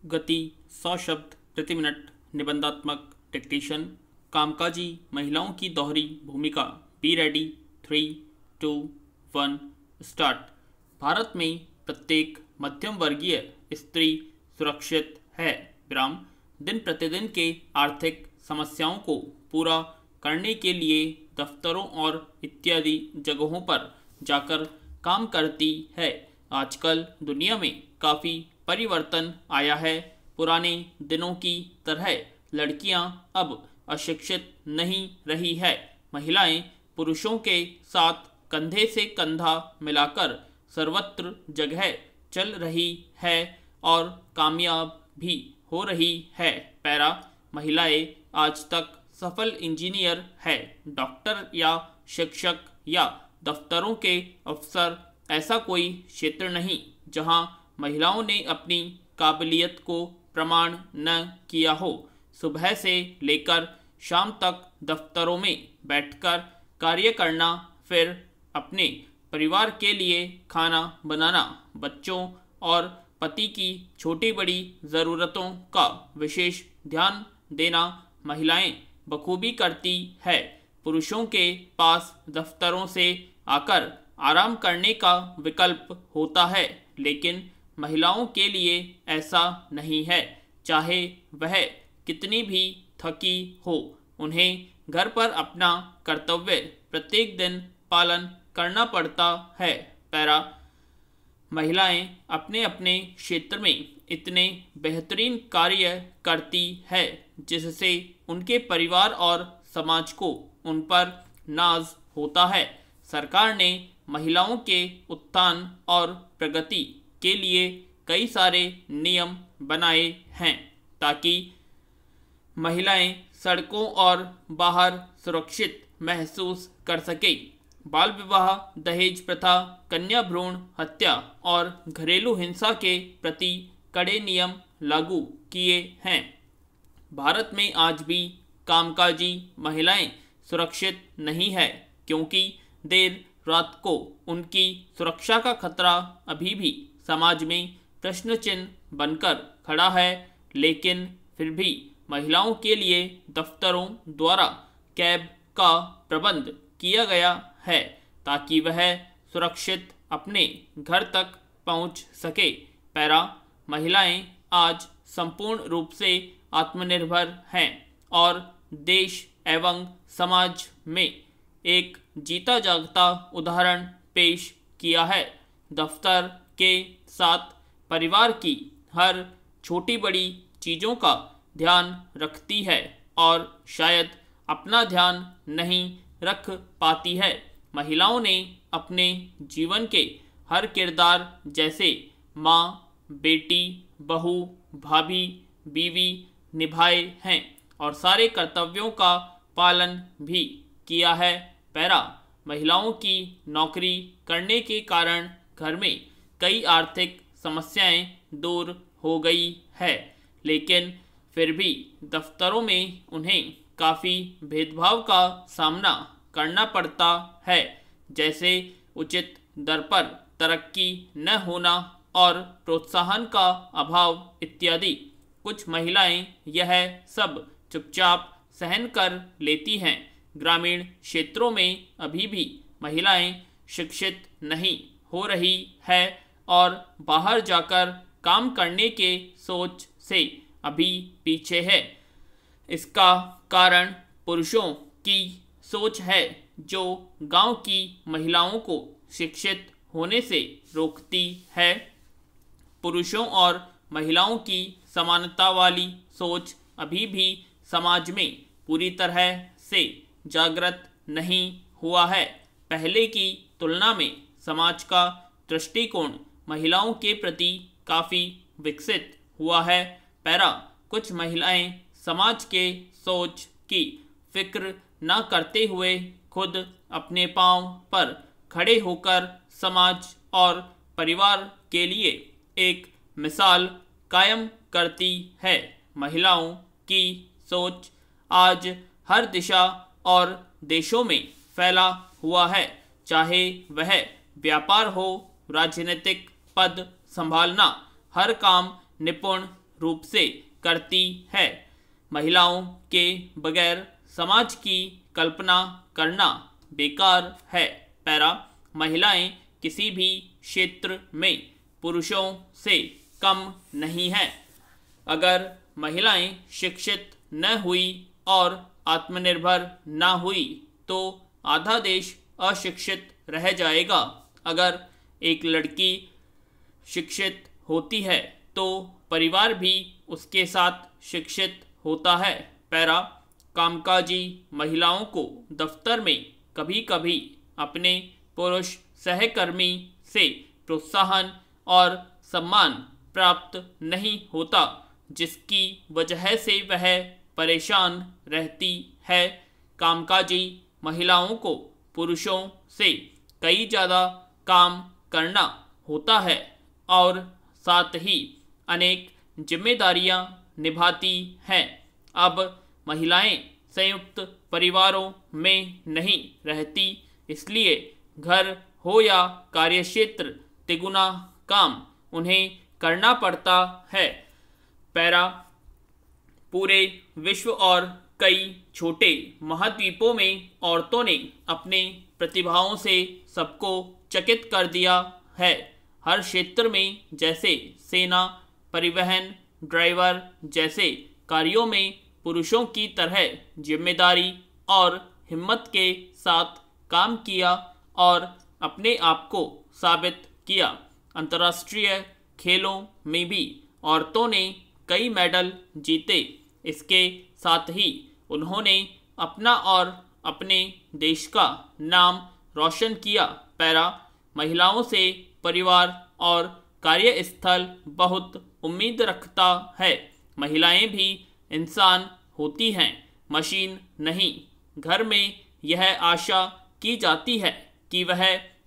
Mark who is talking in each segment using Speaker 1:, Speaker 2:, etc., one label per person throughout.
Speaker 1: गति 100 शब्द प्रति मिनट। निबंधात्मक डिक्टेशन। कामकाजी महिलाओं की दोहरी भूमिका। Be ready. 3, 2, 1 स्टार्ट। भारत में प्रत्येक मध्यम वर्गीय स्त्री सुरक्षित है विराम दिन प्रतिदिन के आर्थिक समस्याओं को पूरा करने के लिए दफ्तरों और इत्यादि जगहों पर जाकर काम करती है। आजकल दुनिया में काफ़ी परिवर्तन आया है। पुराने दिनों की तरह लड़कियां अब अशिक्षित नहीं रही है। महिलाएं पुरुषों के साथ कंधे से कंधा मिलाकर सर्वत्र जगह चल रही है और कामयाब भी हो रही है। पैरा। महिलाएं आज तक सफल इंजीनियर है, डॉक्टर या शिक्षक या दफ्तरों के अफसर। ऐसा कोई क्षेत्र नहीं जहां महिलाओं ने अपनी काबिलियत को प्रमाण न किया हो। सुबह से लेकर शाम तक दफ्तरों में बैठकर कार्य करना, फिर अपने परिवार के लिए खाना बनाना, बच्चों और पति की छोटी बड़ी ज़रूरतों का विशेष ध्यान देना महिलाएं बखूबी करती है। पुरुषों के पास दफ्तरों से आकर आराम करने का विकल्प होता है, लेकिन महिलाओं के लिए ऐसा नहीं है। चाहे वह कितनी भी थकी हो, उन्हें घर पर अपना कर्तव्य प्रत्येक दिन पालन करना पड़ता है। पैरा। महिलाएं अपने अपने क्षेत्र में इतने बेहतरीन कार्य करती है जिससे उनके परिवार और समाज को उन पर नाज होता है। सरकार ने महिलाओं के उत्थान और प्रगति के लिए कई सारे नियम बनाए हैं ताकि महिलाएं सड़कों और बाहर सुरक्षित महसूस कर सके। बाल विवाह, दहेज प्रथा, कन्या भ्रूण हत्या और घरेलू हिंसा के प्रति कड़े नियम लागू किए हैं। भारत में आज भी कामकाजी महिलाएं सुरक्षित नहीं है, क्योंकि देर रात को उनकी सुरक्षा का खतरा अभी भी समाज में प्रश्न चिन्ह बनकर खड़ा है। लेकिन फिर भी महिलाओं के लिए दफ्तरों द्वारा कैब का प्रबंध किया गया है ताकि वह सुरक्षित अपने घर तक पहुंच सके। पैरा। महिलाएं आज संपूर्ण रूप से आत्मनिर्भर हैं और देश एवं समाज में एक जीता जागता उदाहरण पेश किया है। दफ्तर के साथ परिवार की हर छोटी बड़ी चीज़ों का ध्यान रखती है और शायद अपना ध्यान नहीं रख पाती है। महिलाओं ने अपने जीवन के हर किरदार जैसे माँ, बेटी, बहू, भाभी, बीवी निभाए हैं और सारे कर्तव्यों का पालन भी किया है। पैरा। महिलाओं की नौकरी करने के कारण घर में कई आर्थिक समस्याएं दूर हो गई है, लेकिन फिर भी दफ्तरों में उन्हें काफ़ी भेदभाव का सामना करना पड़ता है, जैसे उचित दर पर तरक्की न होना और प्रोत्साहन का अभाव इत्यादि। कुछ महिलाएं यह सब चुपचाप सहन कर लेती हैं। ग्रामीण क्षेत्रों में अभी भी महिलाएं शिक्षित नहीं हो रही है और बाहर जाकर काम करने के सोच से अभी पीछे है। इसका कारण पुरुषों की सोच है जो गांव की महिलाओं को शिक्षित होने से रोकती है। पुरुषों और महिलाओं की समानता वाली सोच अभी भी समाज में पूरी तरह से जागृत नहीं हुआ है। पहले की तुलना में समाज का दृष्टिकोण महिलाओं के प्रति काफ़ी विकसित हुआ है। पैरा। कुछ महिलाएं समाज के सोच की फिक्र न करते हुए खुद अपने पांव पर खड़े होकर समाज और परिवार के लिए एक मिसाल कायम करती है। महिलाओं की सोच आज हर दिशा और देशों में फैला हुआ है, चाहे वह व्यापार हो, राजनीतिक पद संभालना, हर काम निपुण रूप से करती है। महिलाओं के बगैर समाज की कल्पना करना बेकार है। पैरा, महिलाएं किसी भी क्षेत्र में पुरुषों से कम नहीं हैं। अगर महिलाएं शिक्षित न हुई और आत्मनिर्भर न हुई तो आधा देश अशिक्षित रह जाएगा। अगर एक लड़की शिक्षित होती है तो परिवार भी उसके साथ शिक्षित होता है। पैरा, कामकाजी महिलाओं को दफ्तर में कभी कभी अपने पुरुष सहकर्मी से प्रोत्साहन और सम्मान प्राप्त नहीं होता, जिसकी वजह से वह परेशान रहती है। कामकाजी महिलाओं को पुरुषों से कई ज़्यादा काम करना होता है और साथ ही अनेक जिम्मेदारियां निभाती हैं। अब महिलाएं संयुक्त परिवारों में नहीं रहती, इसलिए घर हो या कार्यक्षेत्र तिगुना काम उन्हें करना पड़ता है। पैरा, पूरे विश्व और कई छोटे महाद्वीपों में औरतों ने अपने प्रतिभाओं से सबको चकित कर दिया है। हर क्षेत्र में, जैसे सेना, परिवहन, ड्राइवर जैसे कार्यों में पुरुषों की तरह जिम्मेदारी और हिम्मत के साथ काम किया और अपने आप को साबित किया। अंतर्राष्ट्रीय खेलों में भी औरतों ने कई मेडल जीते। इसके साथ ही उन्होंने अपना और अपने देश का नाम रोशन किया। पैरा, महिलाओं से परिवार और कार्यस्थल बहुत उम्मीद रखता है। महिलाएं भी इंसान होती हैं, मशीन नहीं। घर में यह आशा की जाती है कि वह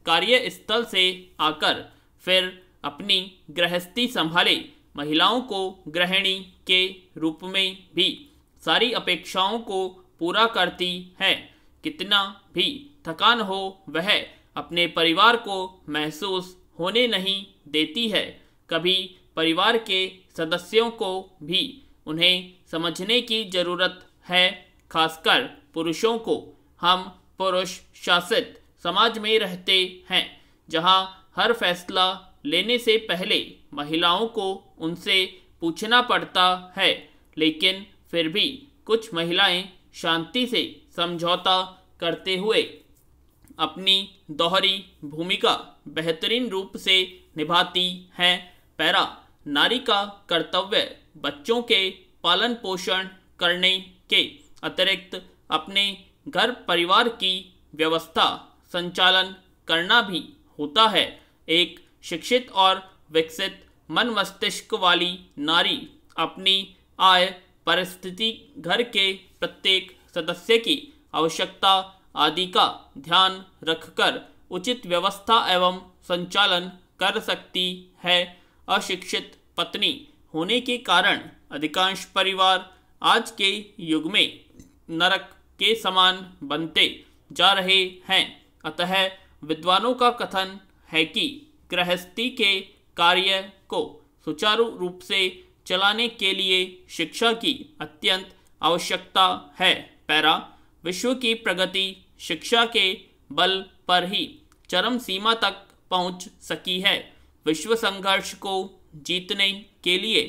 Speaker 1: कार्यस्थल से आकर फिर अपनी गृहस्थी संभाले। महिलाओं को गृहिणी के रूप में भी सारी अपेक्षाओं को पूरा करती है। कितना भी थकान हो, वह अपने परिवार को महसूस होने नहीं देती है। कभी परिवार के सदस्यों को भी उन्हें समझने की ज़रूरत है, खासकर पुरुषों को। हम पुरुष शासित समाज में रहते हैं, जहां हर फैसला लेने से पहले महिलाओं को उनसे पूछना पड़ता है। लेकिन फिर भी कुछ महिलाएं शांति से समझौता करते हुए अपनी दोहरी भूमिका बेहतरीन रूप से निभाती हैं। पैरा, नारी का कर्तव्य बच्चों के पालन पोषण करने के अतिरिक्त अपने घर परिवार की व्यवस्था संचालन करना भी होता है। एक शिक्षित और विकसित मन मस्तिष्क वाली नारी अपनी आय, परिस्थिति, घर के प्रत्येक सदस्य की आवश्यकता आदि का ध्यान रखकर उचित व्यवस्था एवं संचालन कर सकती है। अशिक्षित पत्नी होने के कारण अधिकांश परिवार आज के युग में नरक के समान बनते जा रहे हैं। अतः विद्वानों का कथन है कि गृहस्थी के कार्य को सुचारू रूप से चलाने के लिए शिक्षा की अत्यंत आवश्यकता है। पैरा, विश्व की प्रगति शिक्षा के बल पर ही चरम सीमा तक पहुंच सकी है। विश्व संघर्ष को जीतने के लिए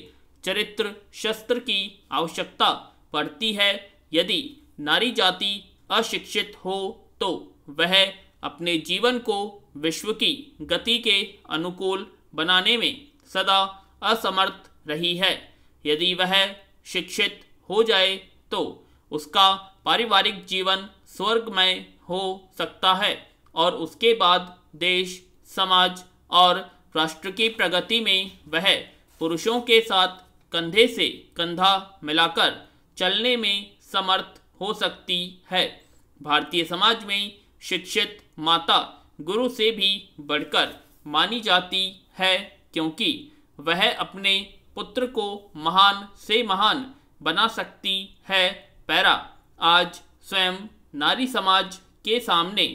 Speaker 1: चरित्र शस्त्र की आवश्यकता पड़ती है। यदि नारी जाति अशिक्षित हो तो वह अपने जीवन को विश्व की गति के अनुकूल बनाने में सदा असमर्थ रही है। यदि वह शिक्षित हो जाए तो उसका पारिवारिक जीवन स्वर्गमय हो सकता है और उसके बाद देश, समाज और राष्ट्र की प्रगति में वह पुरुषों के साथ कंधे से कंधा मिलाकर चलने में समर्थ हो सकती है। भारतीय समाज में शिक्षित माता गुरु से भी बढ़कर मानी जाती है, क्योंकि वह अपने पुत्र को महान से महान बना सकती है। पैरा, आज स्वयं नारी समाज के सामने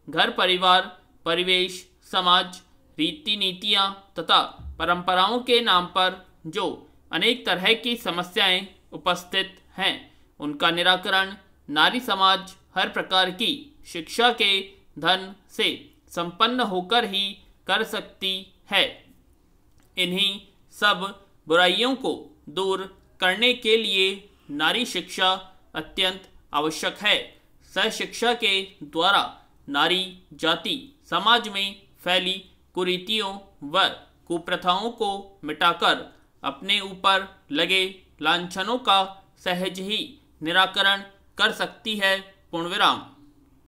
Speaker 1: घर परिवार, परिवेश, समाज, रीति नीतियाँ तथा परंपराओं के नाम पर जो अनेक तरह की समस्याएं उपस्थित हैं। उनका निराकरण नारी समाज हर प्रकार की शिक्षा के धन से संपन्न होकर ही कर सकती है। इन्हीं सब बुराइयों को दूर करने के लिए नारी शिक्षा अत्यंत आवश्यक है। सहशिक्षा के द्वारा नारी जाति समाज में फैली कुरीतियों व कुप्रथाओं को मिटाकर अपने ऊपर लगे लांछनों का सहज ही निराकरण कर सकती है। पूर्णविराम।